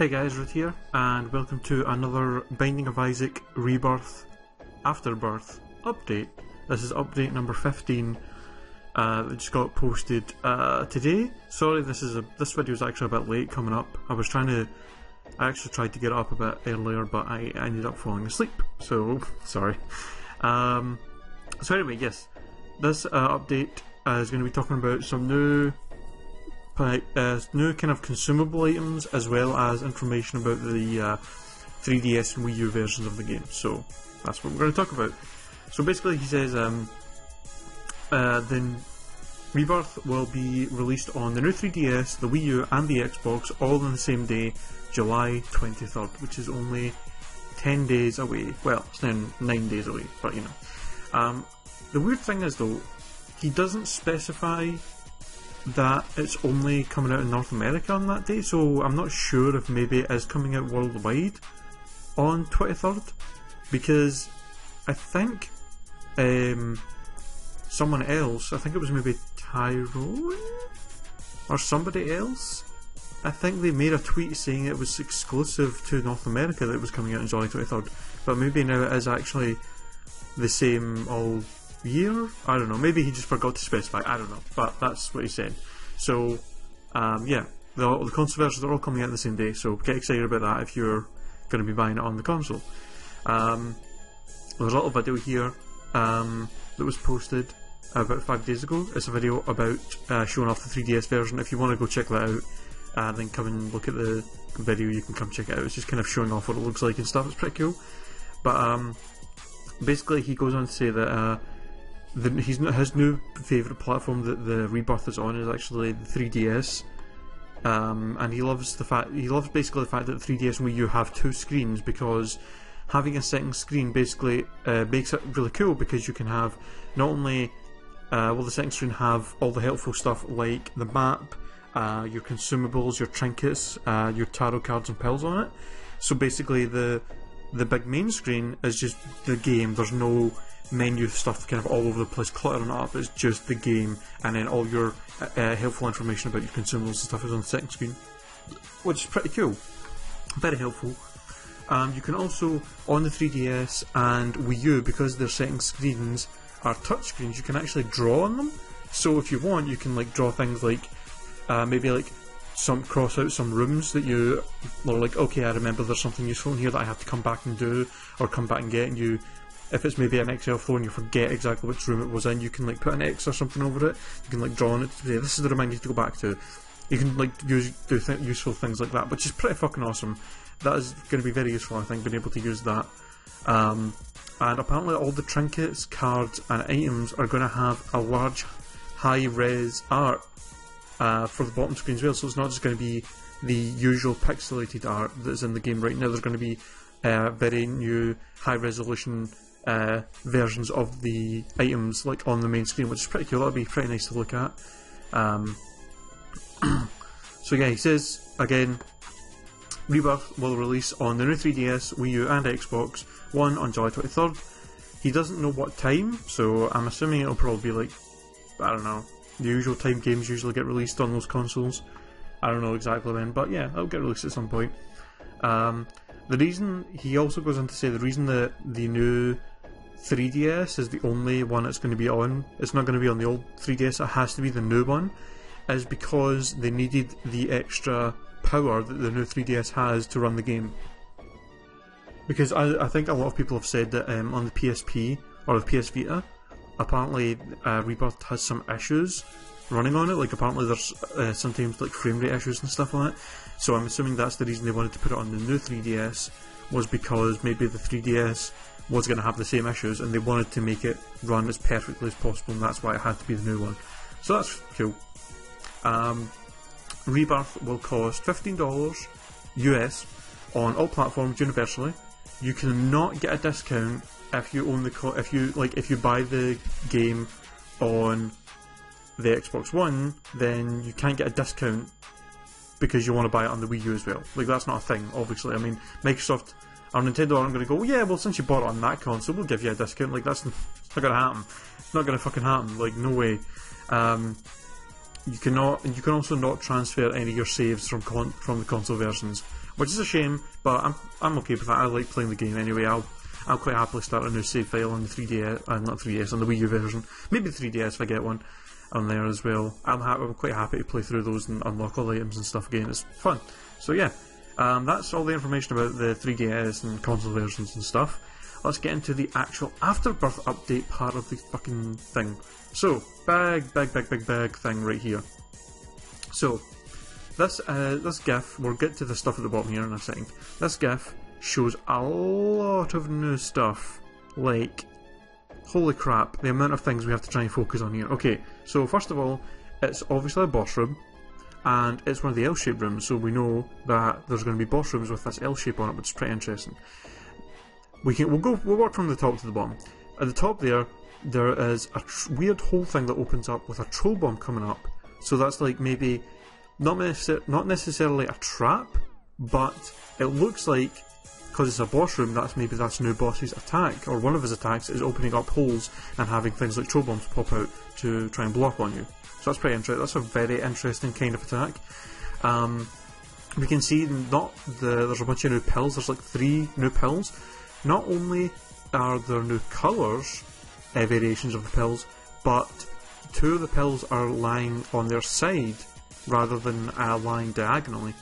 Hey guys, Ruth here, and welcome to another Binding of Isaac Rebirth Afterbirth update. This is update number 15 that just got posted today. Sorry, this video is actually a bit late coming up. I actually tried to get it up a bit earlier, but I ended up falling asleep, so sorry. So anyway, yes, this update is going to be talking about some new kind of consumable items, as well as information about the 3DS and Wii U versions of the game. So that's what we're going to talk about. So basically he says then Rebirth will be released on the new 3DS, the Wii U and the Xbox all on the same day, July 23rd, which is only 10 days away. Well, it's now 9 days away, but you know. The weird thing is though, he doesn't specify that it's only coming out in North America on that day, so I'm not sure if maybe it is coming out worldwide on 23rd, because I think someone else, I think it was maybe Tyrone or somebody else, I think they made a tweet saying it was exclusive to North America that it was coming out on July 23rd, but maybe now it is actually the same all year? I don't know, maybe he just forgot to specify, I don't know, but that's what he said. So yeah, the console versions are all coming out the same day, so get excited about that if you're going to be buying it on the console. There's a little video here that was posted about 5 days ago. It's a video about showing off the 3DS version. If you want to go check that out, then come and look at the video, you can come check it out. It's just kind of showing off what it looks like and stuff. It's pretty cool. But basically he goes on to say that his new favourite platform that the Rebirth is on is actually the 3DS, and he loves basically the fact that the 3DS and Wii U have two screens, because having a second screen basically makes it really cool, because you can have not only will the second screen have all the helpful stuff like the map, your consumables, your trinkets, your tarot cards and pills on it. So basically the big main screen is just the game. There's no menu stuff kind of all over the place cluttering up. It's just the game, and then all your helpful information about your consumables and stuff is on the second screen, which is pretty cool, very helpful. You can also, on the 3DS and Wii U, because their second screens are touch screens, you can actually draw on them. So if you want, you can like draw things like maybe like cross out some rooms that you are like, okay, I remember there's something useful in here that I have to come back and do, or come back and get, and you, if it's maybe an Excel floor and you forget exactly which room it was in, you can like put an X or something over it. You can like draw on it to say, this is the room I need to go back to. You can like do useful things like that, which is pretty fucking awesome. That is going to be very useful, I think, being able to use that. And apparently all the trinkets, cards and items are going to have a large high-res art for the bottom screen as well, so it's not just going to be the usual pixelated art that's in the game right now. There's going to be very new high-resolution versions of the items like on the main screen, which is pretty cool. That'll be pretty nice to look at. So yeah, he says again, Rebirth will release on the new 3DS, Wii U and Xbox One on July 23rd. He doesn't know what time, so I'm assuming it'll probably be like, I don't know, the usual time games usually get released on those consoles. I don't know exactly when, but yeah, it'll get released at some point. The reason, he also goes on to say, the reason that the new 3DS is the only one it's going to be on, it's not going to be on the old 3DS, it has to be the new one, is because they needed the extra power that the new 3DS has to run the game. Because I think a lot of people have said that on the PSP or the PS Vita, apparently Rebirth has some issues running on it. Like apparently there's sometimes like frame rate issues and stuff on it. So I'm assuming that's the reason they wanted to put it on the new 3DS, was because maybe the 3DS was going to have the same issues and they wanted to make it run as perfectly as possible, and that's why it had to be the new one. So that's cool. Rebirth will cost $15 US on all platforms universally. You cannot get a discount if you own if you buy the game on the Xbox One, then you can't get a discount because you want to buy it on the Wii U as well. Like, that's not a thing, obviously. I mean, Microsoft or Nintendo aren't going to go, yeah, well, since you bought it on that console, we'll give you a discount. Like, that's not going to happen. It's not going to fucking happen. Like, no way. You can also not transfer any of your saves from the console versions which is a shame, but I'm okay with that. I like playing the game anyway. I'll quite happily start a new save file on the 3DS, not 3DS, on the Wii U version, maybe the 3DS if I get one on there as well. I'm quite happy to play through those and unlock all the items and stuff again. It's fun. So yeah, that's all the information about the 3DS and console versions and stuff. Let's get into the actual Afterbirth update part of the fucking thing. So, big thing right here. So, this GIF, we'll get to the stuff at the bottom here in a second. This GIF shows a lot of new stuff. Like, holy crap, the amount of things we have to try and focus on here. Okay, so first of all, it's obviously a boss room, and it's one of the L-shaped rooms, so we know that there's going to be boss rooms with this L shape on it, which is pretty interesting. We'll work from the top to the bottom. At the top there is a weird hole thing that opens up with a troll bomb coming up. So that's like maybe not necessarily a trap, but it looks like, because it's a boss room, that's new boss's attack, or one of his attacks is opening up holes and having things like troll bombs pop out to try and block on you. So that's pretty interesting. That's a very interesting kind of attack. We can see there's a bunch of new pills. There's like 3 new pills. Not only are there new colours, variations of the pills, but 2 of the pills are lying on their side rather than lying diagonally,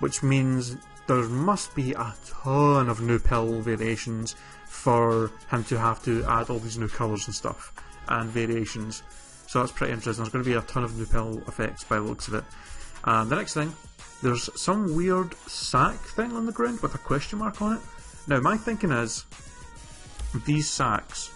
which means there must be a ton of new pill variations for him to have to add all these new colours and stuff and variations. So that's pretty interesting. There's going to be a ton of new pill effects by the looks of it. The next thing, there's some weird sack thing on the ground with a question mark on it. Now, my thinking is, these sacks,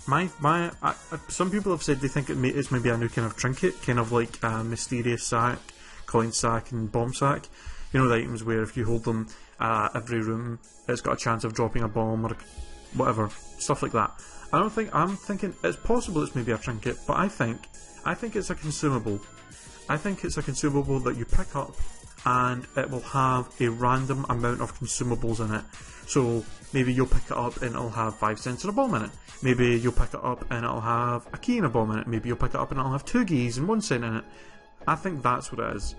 some people have said they think it's maybe a new kind of trinket, kind of like a mysterious sack, coin sack and bomb sack. You know, the items where if you hold them, every room, it's got a chance of dropping a bomb or whatever, stuff like that. I'm thinking it's possible it's maybe a trinket, but I think it's a consumable. I think it's a consumable that you pick up and it will have a random amount of consumables in it. So maybe you'll pick it up and it'll have 5 cents and a bomb in it. Maybe you'll pick it up and it'll have a key and a bomb in it. Maybe you'll pick it up and it'll have 2 keys and 1 cent in it. I think that's what it is.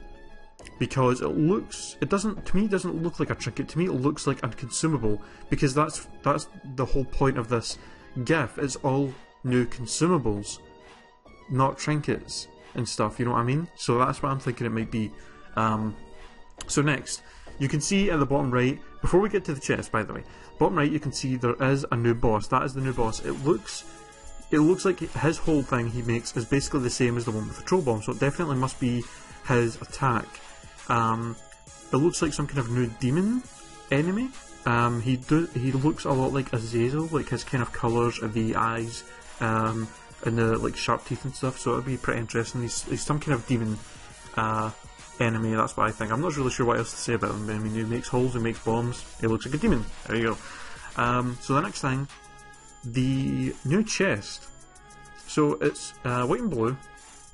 Because to me it doesn't look like a trinket. To me it looks like a consumable, because that's the whole point of this GIF. It's all new consumables, not trinkets and stuff, you know what I mean? So that's what I'm thinking it might be. So next, you can see at the bottom right, before we get to the chest by the way, bottom right you can see there is a new boss. That is the new boss. It looks like his whole thing he makes is basically the same as the one with the troll bomb, so it definitely must be his attack. It looks like some kind of new demon enemy. He looks a lot like Azazel, like his kind of colours of the eyes, and the like sharp teeth and stuff. So it'll be pretty interesting. He's some kind of demon enemy. That's what I think. I'm not really sure what else to say about him. I mean, he makes holes, he makes bombs. He looks like a demon. There you go. So the next thing, the new chest. So it's white and blue.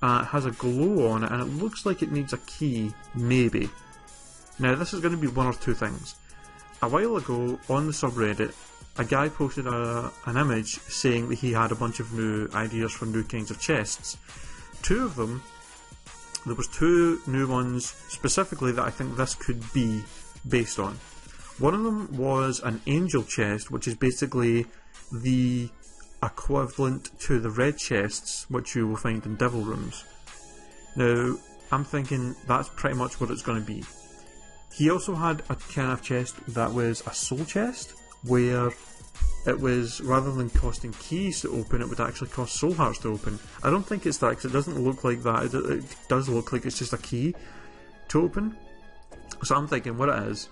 It has a glow on it, and it looks like it needs a key, maybe. Now, this is going to be one or 2 things. A while ago, on the subreddit, a guy posted an image saying that he had a bunch of new ideas for new kinds of chests. 2 of them, there was 2 new ones specifically that I think this could be based on. One of them was an angel chest, which is basically the equivalent to the red chests which you will find in devil rooms. Now, I'm thinking that's pretty much what it's going to be. He also had a kind of chest that was a soul chest, where it was, rather than costing keys to open, it would actually cost soul hearts to open. I don't think it's that, because it doesn't look like that. It does look like it's just a key to open. So I'm thinking what it is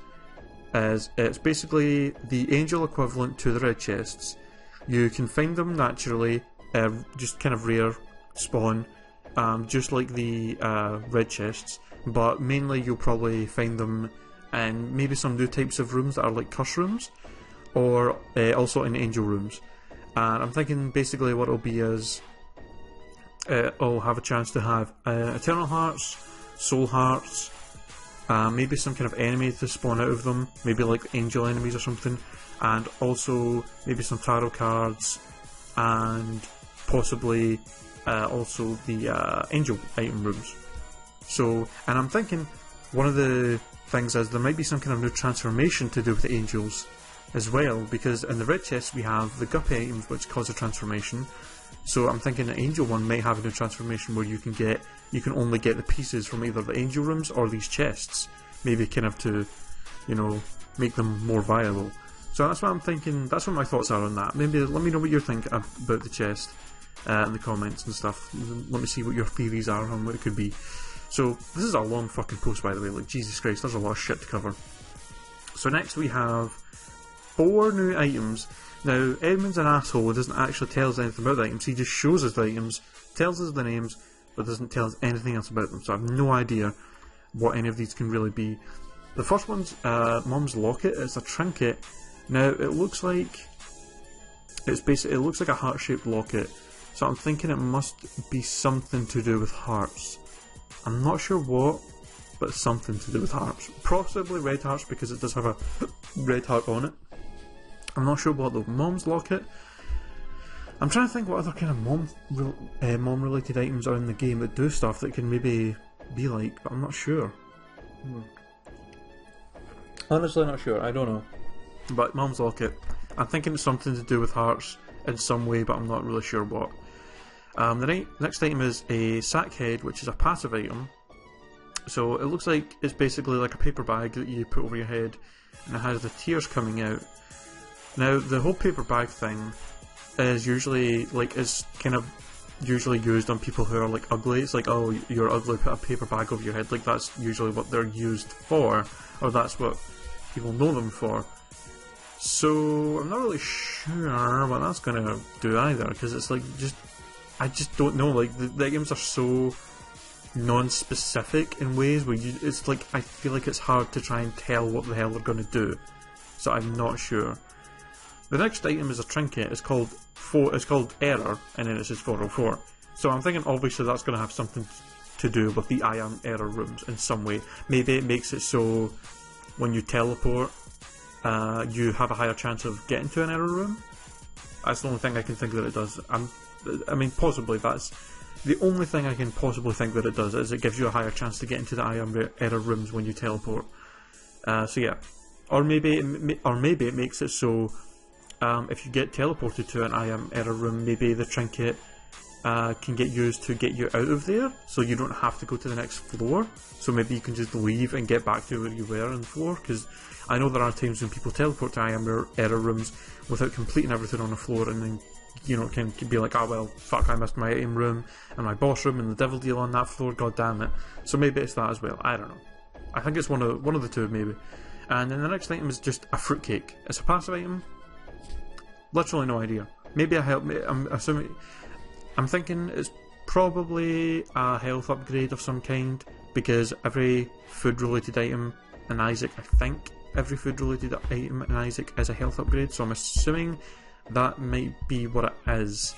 it's basically the angel equivalent to the red chests. You can find them naturally, just kind of rare spawn, just like the red chests, but mainly you'll probably find them in maybe some new types of rooms that are like curse rooms, or also in angel rooms. And I'm thinking basically what it'll be is it'll have a chance to have eternal hearts, soul hearts, maybe some kind of enemy to spawn out of them, maybe like angel enemies or something, and also maybe some tarot cards, and possibly also the angel item rooms. So, and I'm thinking one of the things is there might be some kind of new transformation to do with the angels as well, because in the red chest we have the guppy items which cause a transformation. So I'm thinking the angel one might have a new transformation where you can only get the pieces from either the angel rooms or these chests, maybe kind of to, you know, make them more viable. So that's what I'm thinking, that's what my thoughts are on that. Maybe let me know what you think about the chest in the comments and stuff. Let me see what your theories are on what it could be. So this is a long fucking post, by the way, like Jesus Christ, there's a lot of shit to cover. So next we have 4 new items. Now, Edmund's an asshole, he doesn't actually tell us anything about the items, he just shows us the items, tells us the names, but doesn't tell us anything else about them, so I have no idea what any of these can really be. The first one's Mum's Locket. It's a trinket. Now, it looks like it looks like a heart-shaped locket, so I'm thinking it must be something to do with hearts. I'm not sure what, but something to do with hearts. Possibly red hearts, because it does have a red heart on it. I'm not sure what though. Mom's Locket. I'm trying to think what other kind of mom related items are in the game that do stuff that can maybe be like, but I'm not sure. Honestly not sure, I don't know. But Mom's Locket, I'm thinking it's something to do with hearts in some way, but I'm not really sure what. The next item is a sack head, which is a passive item. So it looks like it's basically like a paper bag that you put over your head, and it has the tears coming out. Now, the whole paper bag thing is usually, like, is kind of usually used on people who are, like, ugly. It's like, oh, you're ugly, put a paper bag over your head. Like, that's usually what they're used for, or that's what people know them for. So, I'm not really sure what that's going to do either, because it's like, I just don't know. Like, the items are so non-specific in ways where it's like, I feel like it's hard to try and tell what the hell they're going to do. So, I'm not sure. The next item is a trinket. It's called Error, and then it says 404. So I'm thinking obviously that's going to have something to do with the I Am Error rooms in some way. Maybe it makes it so when you teleport, you have a higher chance of getting to an error room. That's the only thing I can think that it does. I mean, possibly that's the only thing I can possibly think that it does, is it gives you a higher chance to get into the I Am Error rooms when you teleport. So yeah, or maybe it makes it so. If you get teleported to an I Am Error room, maybe the trinket can get used to get you out of there, so you don't have to go to the next floor. So maybe you can just leave and get back to where you were on the floor, because I know there are times when people teleport to I Am Error rooms without completing everything on the floor, and then, you know, can be like, oh well, fuck, I missed my item room and my boss room and the devil deal on that floor, god damn it. So maybe it's that as well, I don't know. I think it's one of the two maybe. And then the next item is just a fruitcake. It's a passive item. Literally no idea. Maybe I'm thinking it's probably a health upgrade of some kind, because every food related item in Isaac, I think every food related item in Isaac is a health upgrade, so I'm assuming that might be what it is,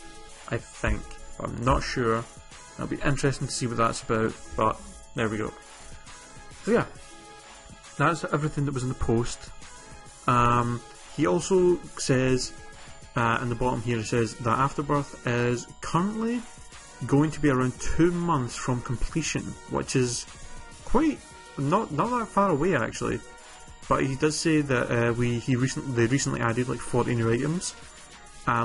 I think. But I'm not sure. It'll be interesting to see what that's about, but there we go. So yeah, that's everything that was in the post. He also says, in the bottom here, it says that Afterbirth is currently going to be around 2 months from completion, which is quite not that far away actually. But he does say that they recently added like 40 new items,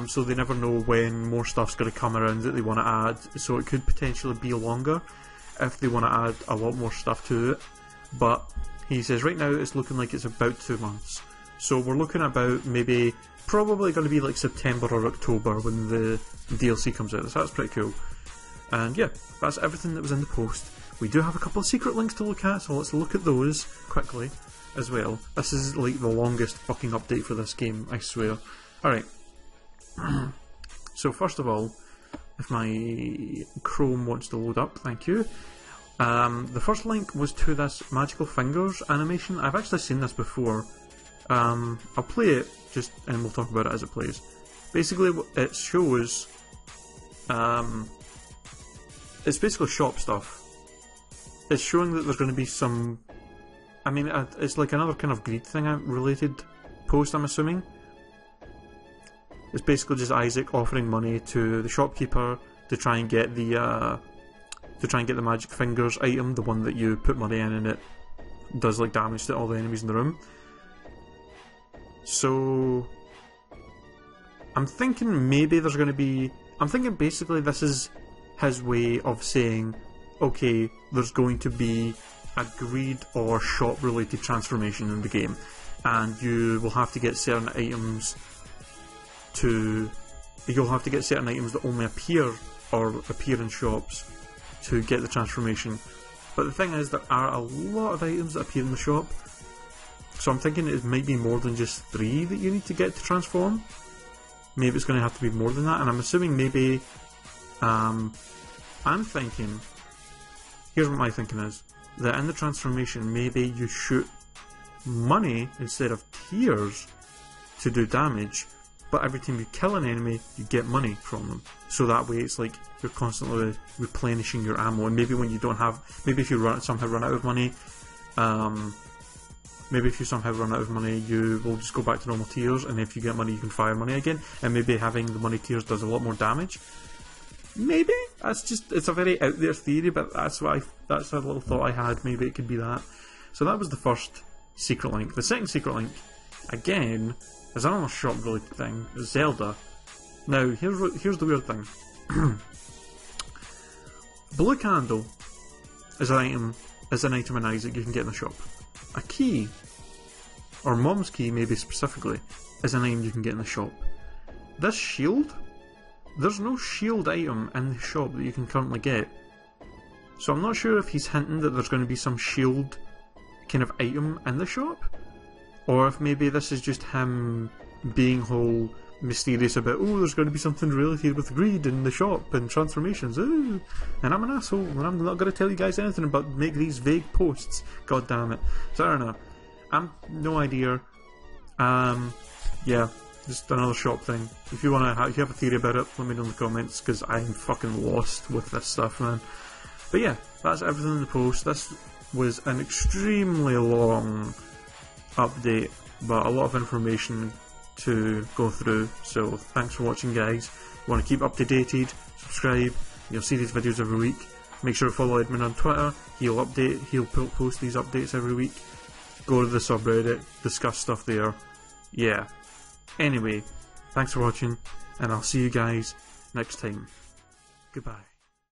so they never know when more stuff's going to come around that they want to add. So it could potentially be longer if they want to add a lot more stuff to it. But he says right now it's looking like it's about 2 months. So we're looking about probably going to be like September or October when the DLC comes out, so that's pretty cool. And yeah, that's everything that was in the post. We do have a couple of secret links to look at, so let's look at those quickly as well. This is like the longest fucking update for this game, I swear. Alright, so first of all, if my Chrome wants to load up, thank you. The first link was to this Magical Fingers animation. I've actually seen this before. I'll play it and we'll talk about it as it plays. Basically, it shows, it's basically shop stuff. It's showing that there's going to be some, I mean, it's like another kind of greed thing related post, I'm assuming. It's basically just Isaac offering money to the shopkeeper to try and get the Magic Fingers item, the one that you put money in and it does like damage to all the enemies in the room. So I'm thinking maybe there's going to be... I'm thinking basically this is his way of saying, okay, there's going to be a greed or shop related transformation in the game, and you will have to get certain items to... You'll have to get certain items that only appear in shops to get the transformation. But the thing is, there are a lot of items that appear in the shop, so I'm thinking it might be more than just 3 that you need to get to transform. Maybe it's going to have to be more than that, and I'm assuming maybe... I'm thinking... Here's what my thinking is. That in the transformation, maybe you shoot money instead of tears to do damage, but every time you kill an enemy, you get money from them. So that way it's like you're constantly replenishing your ammo, and maybe when you don't have... Maybe if you somehow run out of money, you will just go back to normal tiers, and if you get money, you can fire money again, and maybe having the money tiers does a lot more damage. Maybe? It's a very out there theory, but that's a little thought I had. Maybe it could be that. So that was the first secret link. The second secret link, again, is another shop related thing. Zelda. Now, here's the weird thing. Blue candle is an item in Isaac you can get in the shop. A key, or Mom's key maybe specifically, is an item you can get in the shop. This shield, there's no shield item in the shop that you can currently get. So I'm not sure if he's hinting that there's going to be some shield kind of item in the shop, or if maybe this is just him being whole mysterious about, oh, there's going to be something related with greed in the shop and transformations, ooh, and I'm an asshole and I'm not going to tell you guys anything but make these vague posts, god damn it. So I don't know, no idea. Yeah, just another shop thing. If you have a theory about it, let me know in the comments, because I'm fucking lost with this stuff, man. But yeah, that's everything in the post. This was an extremely long update, but a lot of information to go through, so thanks for watching, guys. If you want to keep up to date, subscribe, you'll see these videos every week. Make sure to follow Edmund on Twitter, he'll post these updates every week. Go to the subreddit, discuss stuff there. Yeah. Anyway, thanks for watching, and I'll see you guys next time. Goodbye.